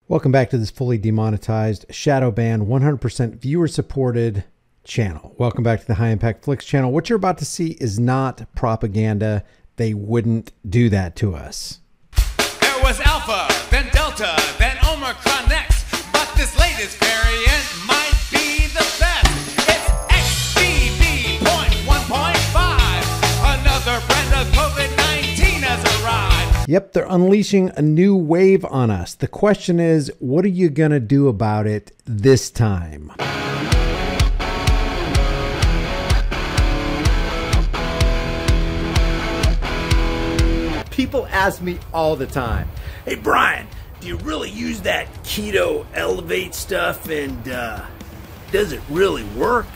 Welcome back to this fully demonetized, shadow banned, 100% viewer supported channel. Welcome back to the High Impact Flicks channel. What you're about to see is not propaganda. They wouldn't do that to us. There was Alpha, then Delta, then Omicron next. But this latest variant might be the best. It's XBB.1.5. Another brand of COVID-19 has arrived. Yep, they're unleashing a new wave on us. The question is, what are you going to do about it this time? People ask me all the time, hey Brian, do you really use that keto elevate stuff, and does it really work?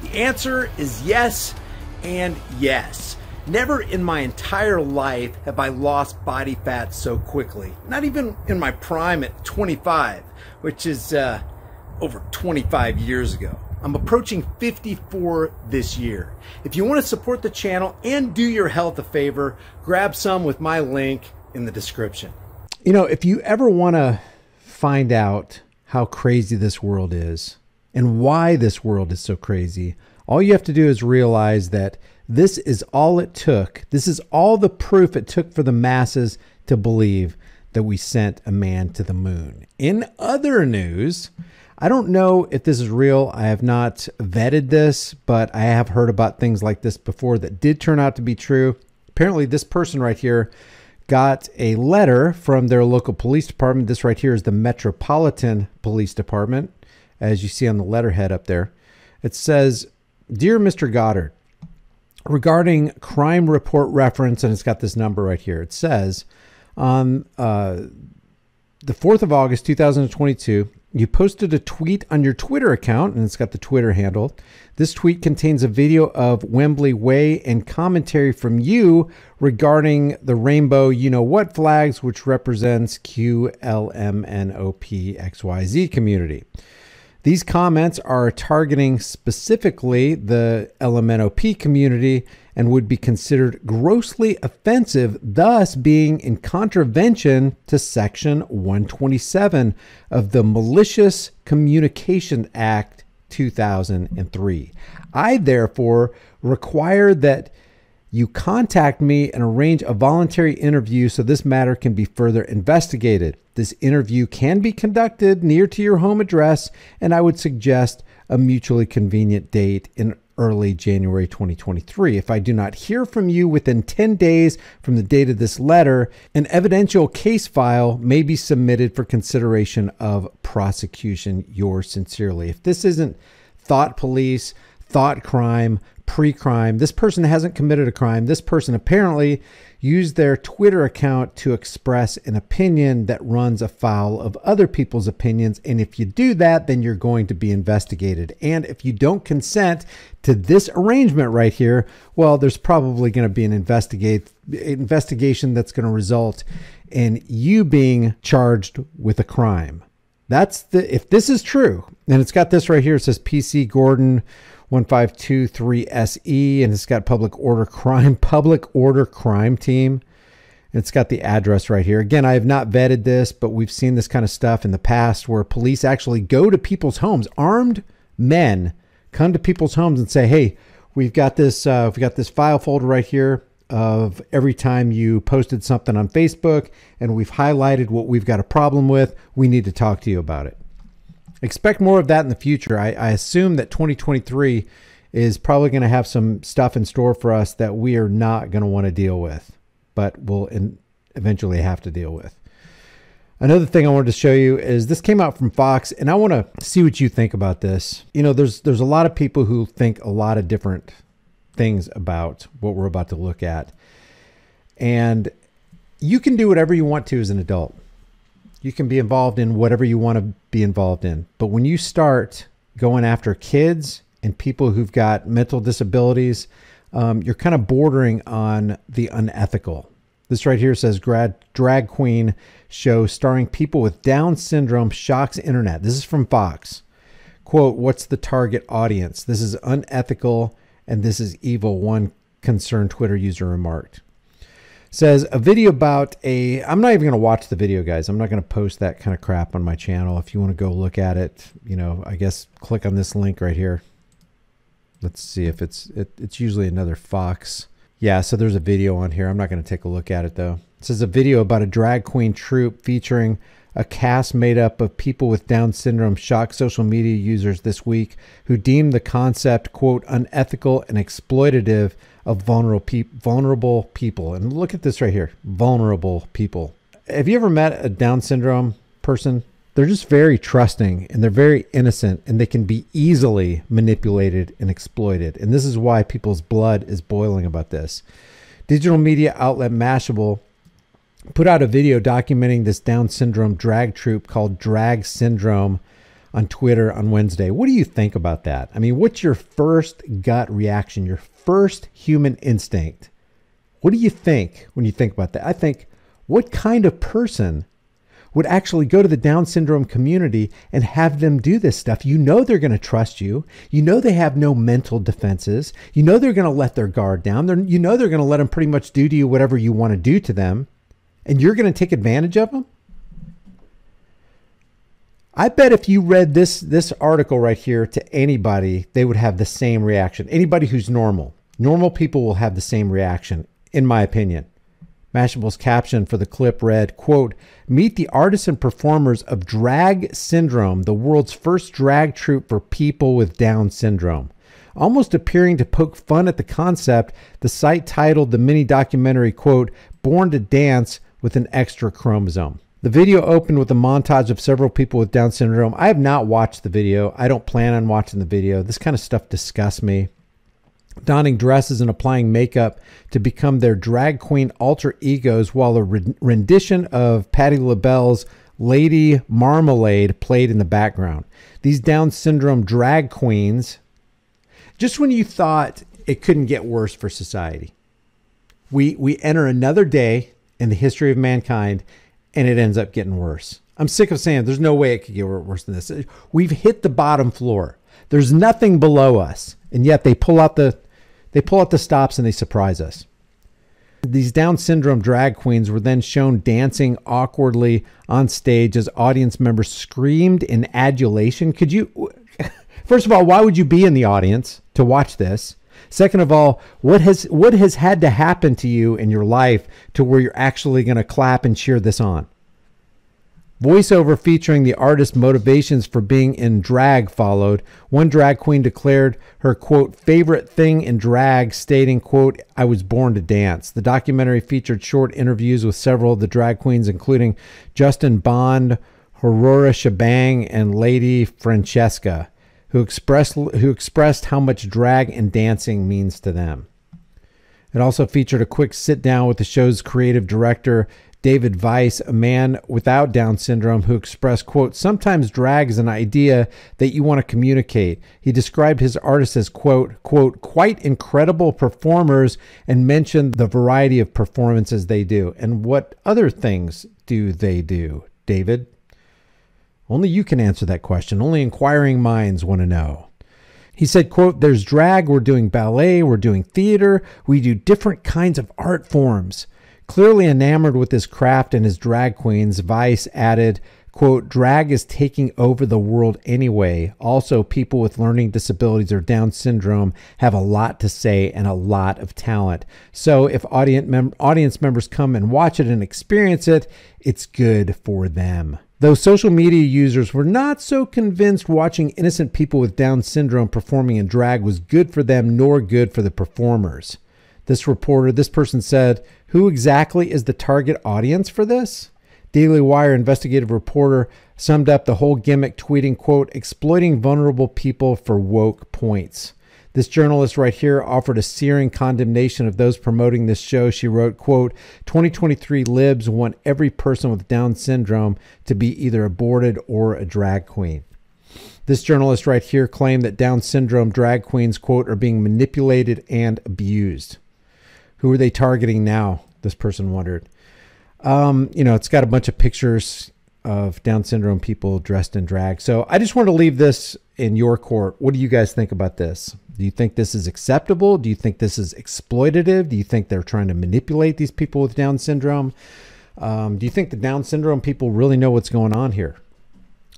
The answer is yes and yes. Never in my entire life have I lost body fat so quickly. Not even in my prime at 25, which is over 25 years ago. I'm approaching 54 this year. If you want to support the channel and do your health a favor, grab some with my link in the description. You know, if you ever want to find out how crazy this world is and why this world is so crazy, all you have to do is realize that this is all it took. This is all the proof it took for the masses to believe that we sent a man to the moon. In other news, I don't know if this is real. I have not vetted this, but I have heard about things like this before that did turn out to be true. Apparently, this person right here got a letter from their local police department. This right here is the Metropolitan Police Department, as you see on the letterhead up there. It says, "Dear Mr. Goddard, regarding crime report reference," and it's got this number right here. It says, on the 4th of August, 2022, you posted a tweet on your Twitter account, and it's got the Twitter handle. This tweet contains a video of Wembley Way and commentary from you regarding the rainbow you-know-what flags, which represents QLMNOPXYZ community. These comments are targeting specifically the LMNOP community and would be considered grossly offensive, thus being in contravention to Section 127 of the Malicious Communications Act 2003. I therefore require that you contact me and arrange a voluntary interview so this matter can be further investigated. This interview can be conducted near to your home address, and I would suggest a mutually convenient date in early January 2023. If I do not hear from you within 10 days from the date of this letter, an evidential case file may be submitted for consideration of prosecution. Yours sincerely." If this isn't thought police, thought crime, pre-crime, this person hasn't committed a crime. This person apparently used their Twitter account to express an opinion that runs afoul of other people's opinions. And if you do that, then you're going to be investigated. And if you don't consent to this arrangement right here, well, there's probably going to be an investigation that's going to result in you being charged with a crime. If this is true, and it's got this right here, it says PC Gordon 1523SE, and it's got public order crime team. And it's got the address right here. Again, I have not vetted this, but we've seen this kind of stuff in the past where police actually go to people's homes. Armed men come to people's homes and say, "Hey, we've got this file folder right here of every time you posted something on Facebook, and we've highlighted what we've got a problem with. We need to talk to you about it." Expect more of that in the future. I assume that 2023 is probably going to have some stuff in store for us that we are not going to want to deal with, but we'll eventually have to deal with. Another thing I wanted to show you is this came out from Fox, and I want to see what you think about this. You know, there's a lot of people who think a lot of different things about what we're about to look at. And you can do whatever you want to as an adult. You can be involved in whatever you want to be involved in. But when you start going after kids and people who've got mental disabilities, you're kind of bordering on the unethical. This right here says drag queen show starring people with Down syndrome shocks internet. This is from Fox. Quote, "What's the target audience? This is unethical and this is evil," one concerned Twitter user remarked. Says a video about I'm not even going to watch the video, guys. I'm not going to post that kind of crap on my channel. If you want to go look at it, you know, I guess click on this link right here. Let's see if it's usually another Fox. Yeah, so there's a video on here. I'm not going to take a look at it though. It says a video about a drag queen troupe featuring a cast made up of people with Down syndrome shocked social media users this week who deemed the concept, quote, unethical and exploitative of vulnerable people. And look at this right here, vulnerable people. Have you ever met a Down syndrome person? They're just very trusting and they're very innocent and they can be easily manipulated and exploited. And this is why people's blood is boiling about this. Digital media outlet Mashable put out a video documenting this Down syndrome drag troupe called Drag Syndrome on Twitter on Wednesday. What do you think about that? I mean, what's your first gut reaction, your first human instinct? What do you think when you think about that? I think, what kind of person would actually go to the Down syndrome community and have them do this stuff? You know they're going to trust you. You know they have no mental defenses. You know they're going to let their guard down. You know they're going to let them pretty much do to you whatever you want to do to them. And you're going to take advantage of them? I bet if you read this article right here to anybody, they would have the same reaction. Anybody who's normal. Normal people will have the same reaction, in my opinion. Mashable's caption for the clip read, quote, "Meet the artists and performers of Drag Syndrome, the world's first drag troupe for people with Down syndrome." Almost appearing to poke fun at the concept, the site titled the mini documentary, quote, "Born to Dance with an Extra Chromosome." The video opened with a montage of several people with Down syndrome. I have not watched the video. I don't plan on watching the video. This kind of stuff disgusts me. Donning dresses and applying makeup to become their drag queen alter egos while a rendition of Patti LaBelle's Lady Marmalade played in the background. These Down syndrome drag queens, just when you thought it couldn't get worse for society, we enter another day in the history of mankind and it ends up getting worse. I'm sick of saying there's no way it could get worse than this. We've hit the bottom floor. There's nothing below us. And yet they pull out the stops and they surprise us. These Down syndrome drag queens were then shown dancing awkwardly on stage as audience members screamed in adulation. Could you, first of all, why would you be in the audience to watch this? Second of all, what has had to happen to you in your life to where you're actually going to clap and cheer this on? Voiceover featuring the artist's motivations for being in drag followed. One drag queen declared her, quote, favorite thing in drag, stating, quote, "I was born to dance." The documentary featured short interviews with several of the drag queens, including Justin Bond, Aurora Shebang, and Lady Francesca, who expressed how much drag and dancing means to them. It also featured a quick sit down with the show's creative director, David Weiss, a man without Down syndrome, who expressed, quote, "Sometimes drag is an idea that you want to communicate." He described his artists as, quote, "quite incredible performers," and mentioned the variety of performances they do. And what other things do they do, David? Only you can answer that question. Only inquiring minds want to know. He said, quote, "There's drag, we're doing ballet, we're doing theater, we do different kinds of art forms." Clearly enamored with his craft and his drag queens, Weiss added, quote, "Drag is taking over the world anyway. Also, people with learning disabilities or Down syndrome have a lot to say and a lot of talent. So if audience members come and watch it and experience it, it's good for them." Though social media users were not so convinced watching innocent people with Down syndrome performing in drag was good for them nor good for the performers. This person said, "Who exactly is the target audience for this?" Daily Wire investigative reporter summed up the whole gimmick, tweeting, quote, "Exploiting vulnerable people for woke points." This journalist right here offered a searing condemnation of those promoting this show. She wrote, quote, "2023 libs want every person with Down syndrome to be either aborted or a drag queen." This journalist right here claimed that Down syndrome drag queens, quote, "are being manipulated and abused." Who are they targeting now? This person wondered. It's got a bunch of pictures of Down syndrome people dressed in drag. So I just want to leave this in your court. What do you guys think about this? Do you think this is acceptable? Do you think this is exploitative? Do you think they're trying to manipulate these people with Down syndrome? Do you think the Down syndrome people really know what's going on here?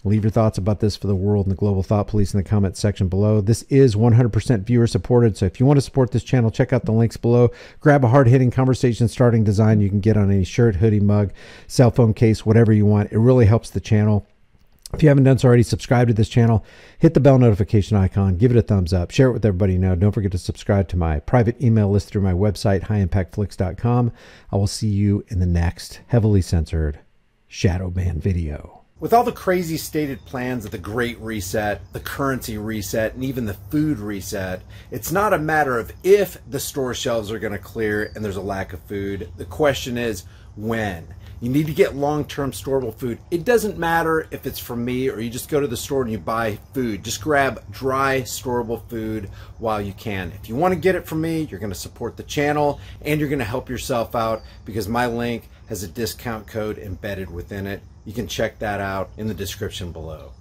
Leave your thoughts about this for the world and the global thought police in the comments section below. This is 100% viewer supported. So if you want to support this channel, check out the links below. Grab a hard-hitting conversation starting design you can get on any shirt, hoodie, mug, cell phone case, whatever you want. It really helps the channel. If you haven't done so already, subscribe to this channel. Hit the bell notification icon. Give it a thumbs up. Share it with everybody you know. Don't forget to subscribe to my private email list through my website, highimpactflix.com. I will see you in the next heavily censored shadow ban video. With all the crazy stated plans of the Great Reset, the currency reset, and even the food reset, it's not a matter of if the store shelves are going to clear and there's a lack of food. The question is when. You need to get long-term storable food. It doesn't matter if it's from me or you just go to the store and you buy food. Just grab dry, storable food while you can. If you want to get it from me, you're going to support the channel and you're going to help yourself out because my link has a discount code embedded within it. You can check that out in the description below.